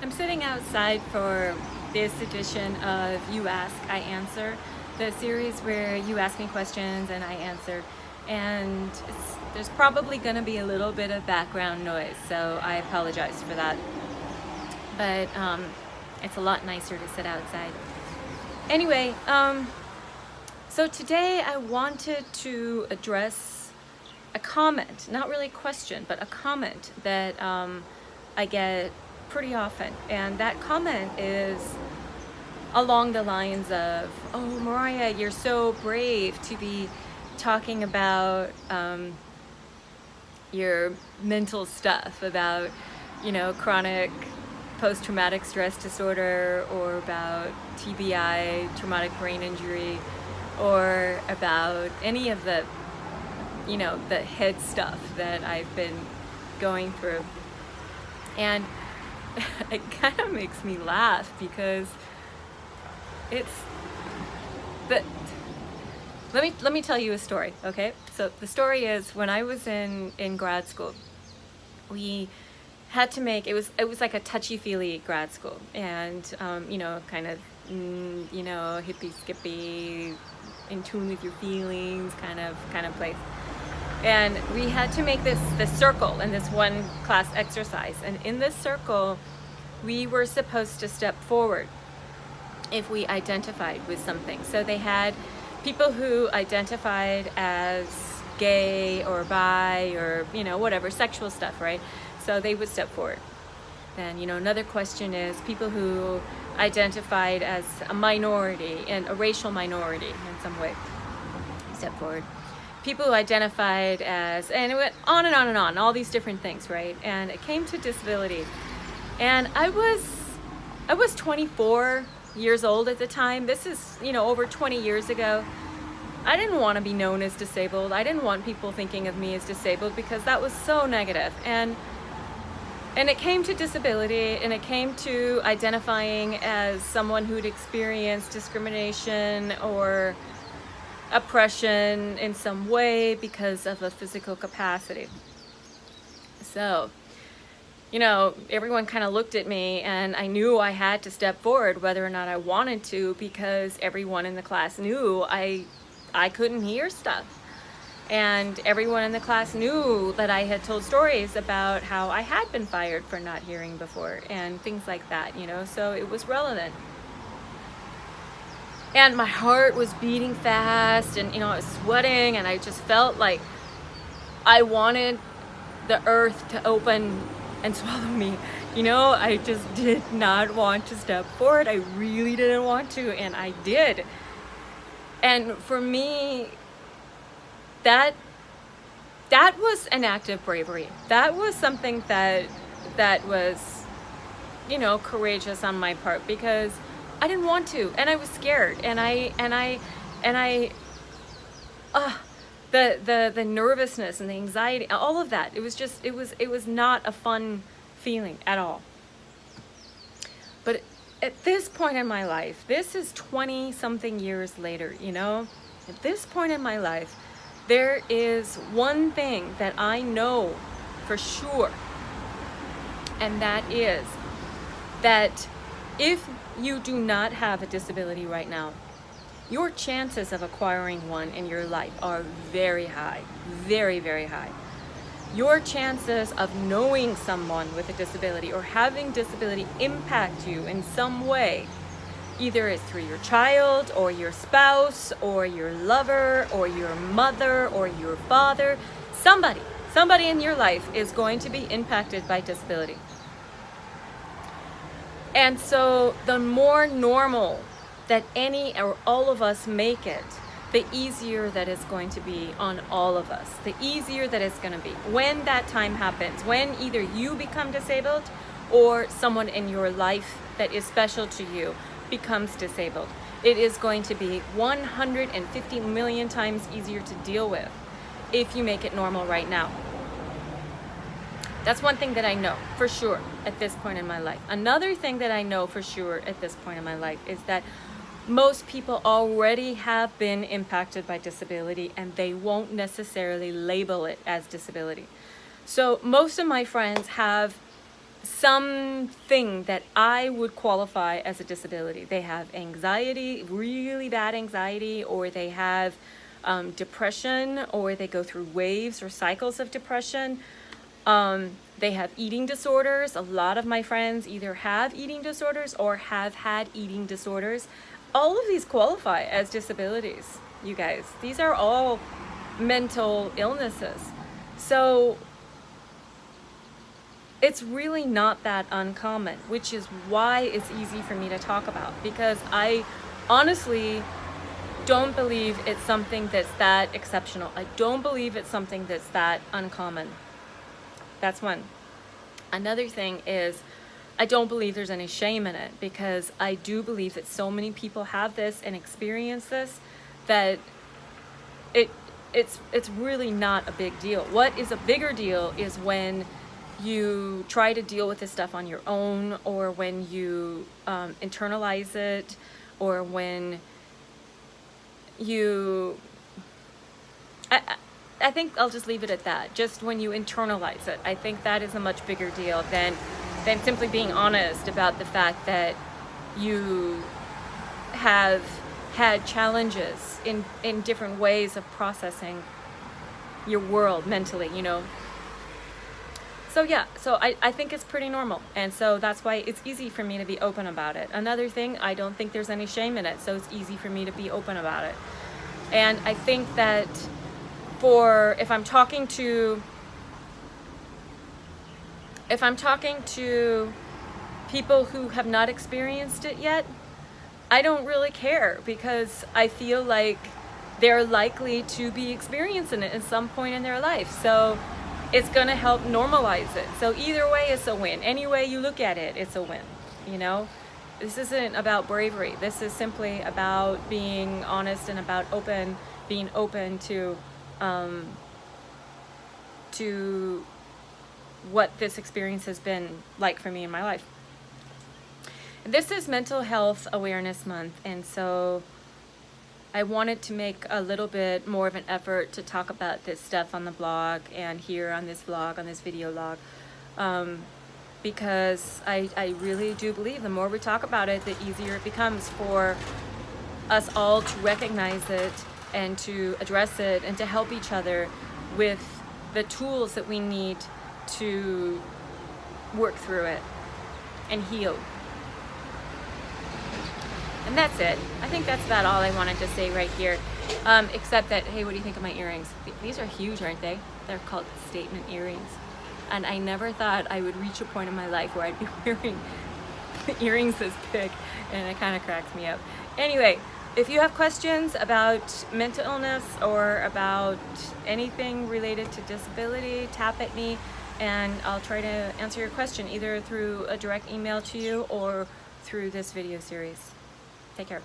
I'm sitting outside for this edition of You Ask, I Answer, the series where you ask me questions and I answer. And there's probably going to be a little bit of background noise, so I apologize for that. But it's a lot nicer to sit outside. Anyway, so today I wanted to address a comment, not really a question, but a comment that I get pretty often. And that comment is along the lines of, oh, Meriah, you're so brave to be talking about your mental stuff, about, chronic post-traumatic stress disorder, or about TBI, traumatic brain injury, or about any of the, the head stuff that I've been going through. And it kind of makes me laugh because it's but let me tell you a story, okay? So the story is, when I was in grad school, we had to make, it was like a touchy-feely grad school, and kind of hippy skippy, in tune with your feelings kind of place. And we had to make this circle in this one class exercise. And in this circle, we were supposed to step forward if we identified with something. So they had people who identified as gay or bi or, whatever, sexual stuff, right? So they would step forward. Then, another question is people who identified as a minority, and a racial minority in some way, step forward. People who identified as, and it went on and on and on, all these different things, right? And it came to disability. And I was 24 years old at the time. This is, over 20 years ago. I didn't want to be known as disabled. I didn't want people thinking of me as disabled because that was so negative. And it came to disability, and it came to identifying as someone who'd experienced discrimination or oppression in some way because of a physical capacity. So, everyone kind of looked at me, and I knew I had to step forward whether or not I wanted to, because everyone in the class knew I couldn't hear stuff. And everyone in the class knew that I had told stories about how I had been fired for not hearing before and things like that, so it was relevant. And my heart was beating fast, and I was sweating, and I just felt like I wanted the earth to open and swallow me. I just did not want to step forward. I really didn't want to, and I did. And for me, that was an act of bravery. That was something that was, courageous on my part, because I didn't want to, and I was scared, and the nervousness and the anxiety, all of that. It was just, it was not a fun feeling at all. But at this point in my life, this is 20 something years later, at this point in my life, there is one thing that I know for sure, and that is that if you do not have a disability right now, your chances of acquiring one in your life are very high, very, very high. Your chances of knowing someone with a disability or having disability impact you in some way, either it's through your child or your spouse or your lover or your mother or your father, somebody in your life is going to be impacted by disability. And so the more normal that any or all of us make it, the easier that it's going to be on all of us, the easier that it's going to be when that time happens, when either you become disabled or someone in your life that is special to you becomes disabled. It is going to be 150 million times easier to deal with if you make it normal right now. That's one thing that I know for sure at this point in my life. Another thing that I know for sure at this point in my life is that most people already have been impacted by disability, and they won't necessarily label it as disability. So most of my friends have something that I would qualify as a disability. They have anxiety, really bad anxiety, or they have depression, or they go through waves or cycles of depression. They have eating disorders. A lot of my friends either have eating disorders or have had eating disorders. All of these qualify as disabilities, you guys. These are all mental illnesses. So it's really not that uncommon, which is why it's easy for me to talk about, because I honestly don't believe it's something that's that exceptional. I don't believe it's something that's that uncommon. That's one. Another thing is, I don't believe there's any shame in it, because I do believe that so many people have this and experience this that it's really not a big deal. What is a bigger deal is when you try to deal with this stuff on your own, or when you internalize it, or when you I think I'll just leave it at that. Just when you internalize it, I think that is a much bigger deal than simply being honest about the fact that you have had challenges in different ways of processing your world mentally, you know. So yeah, so I think it's pretty normal, and so that's why it's easy for me to be open about it. Another thing, I don't think there's any shame in it, so it's easy for me to be open about it. And I think that if I'm talking to people who have not experienced it yet, I don't really care, because I feel like they're likely to be experiencing it at some point in their life. So it's going to help normalize it. So either way, it's a win. Any way you look at it, it's a win. You know, this isn't about bravery. This is simply about being honest and about being open to what this experience has been like for me in my life. This is Mental Health Awareness Month, and so I wanted to make a little bit more of an effort to talk about this stuff on the blog and here on this vlog, on this video log, because I really do believe the more we talk about it, the easier it becomes for us all to recognize it and to address it and to help each other with the tools that we need to work through it and heal. And that's it. I think that's about all I wanted to say right here. Except that, hey, what do you think of my earrings? These are huge, aren't they? They're called statement earrings. And I never thought I would reach a point in my life where I'd be wearing earrings this big, and it kind of cracks me up. Anyway, if you have questions about mental illness or about anything related to disability, tap at me and I'll try to answer your question either through a direct email to you or through this video series. Take care.